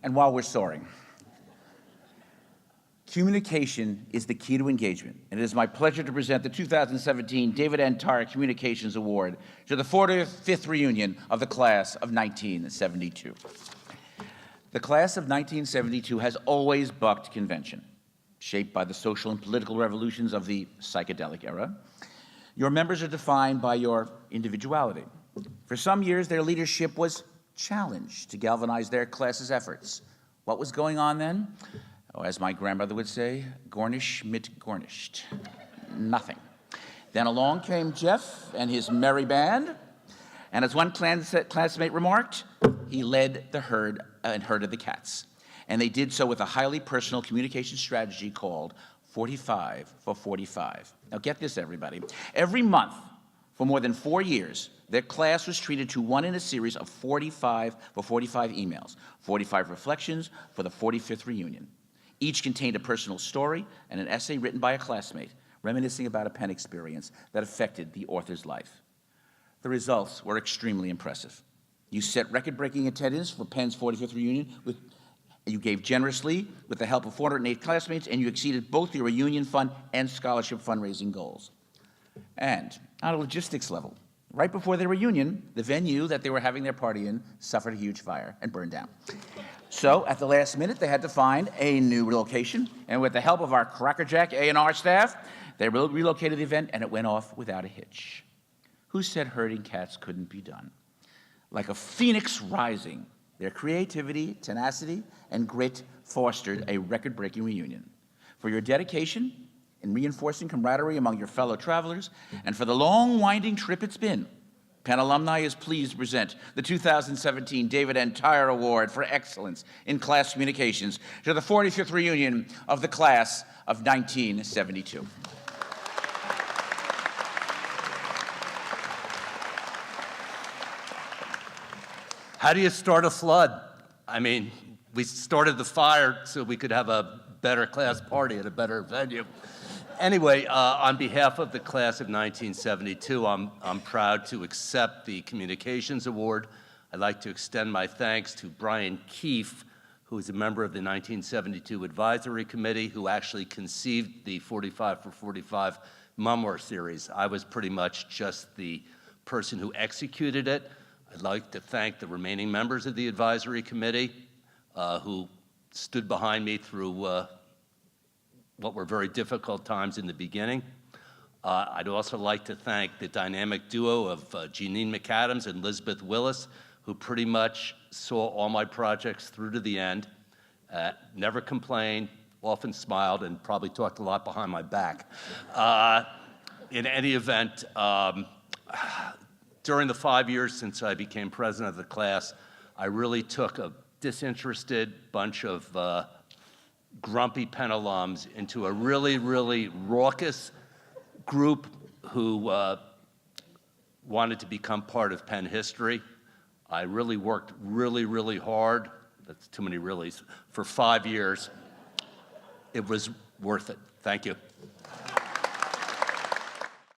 And while we're soaring, communication is the key to engagement, and it is my pleasure to present the 2017 David N. Tyre Communications Award to the 45th reunion of the class of 1972. The class of 1972 has always bucked convention, shaped by the social and political revolutions of the psychedelic era. Your members are defined by your individuality. For some years, their leadership was challenged to galvanize their class's efforts. What was going on then? Oh, as my grandmother would say, Gornish mit Gornished. Nothing. Then along came Jeff and his merry band, and as one classmate remarked, he led the herd and herded the cats. And they did so with a highly personal communication strategy called 45 for 45. Now get this, everybody. Every month for more than 4 years, their class was treated to one in a series of 45 for 45 emails, 45 reflections for the 45th reunion. Each contained a personal story and an essay written by a classmate, reminiscing about a Penn experience that affected the author's life. The results were extremely impressive. You set record-breaking attendance for Penn's 45th reunion. You gave generously with the help of 408 classmates, and you exceeded both your reunion fund and scholarship fundraising goals. And on a logistics level, right before their reunion, the venue that they were having their party in suffered a huge fire and burned down. So at the last minute, they had to find a new location, and with the help of our crackerjack A&R staff, they relocated the event, and it went off without a hitch. Who said herding cats couldn't be done? Like a phoenix rising, their creativity, tenacity, and grit fostered a record-breaking reunion. For your dedication in reinforcing camaraderie among your fellow travelers, and for the long, winding trip it's been, Penn Alumni is pleased to present the 2017 David N. Tyre Award for Excellence in Class Communications to the 45th reunion of the class of 1972. How do you start a flood? I mean, we started the fire so we could have a better class party at a better venue. Anyway, on behalf of the class of 1972, I'm proud to accept the Communications Award. I'd like to extend my thanks to Brian Keefe, who is a member of the 1972 Advisory Committee, who actually conceived the 45 for 45 memoir series. I was pretty much just the person who executed it. I'd like to thank the remaining members of the Advisory Committee who stood behind me through what were very difficult times in the beginning. I'd also like to thank the dynamic duo of Jeanine McAdams and Elizabeth Willis, who pretty much saw all my projects through to the end, never complained, often smiled, and probably talked a lot behind my back. In any event, during the 5 years since I became president of the class, I really took a disinterested bunch of grumpy Penn alums into a really, really raucous group who wanted to become part of Penn history. I really worked really, really hard, that's too many reallys, for 5 years. It was worth it. Thank you.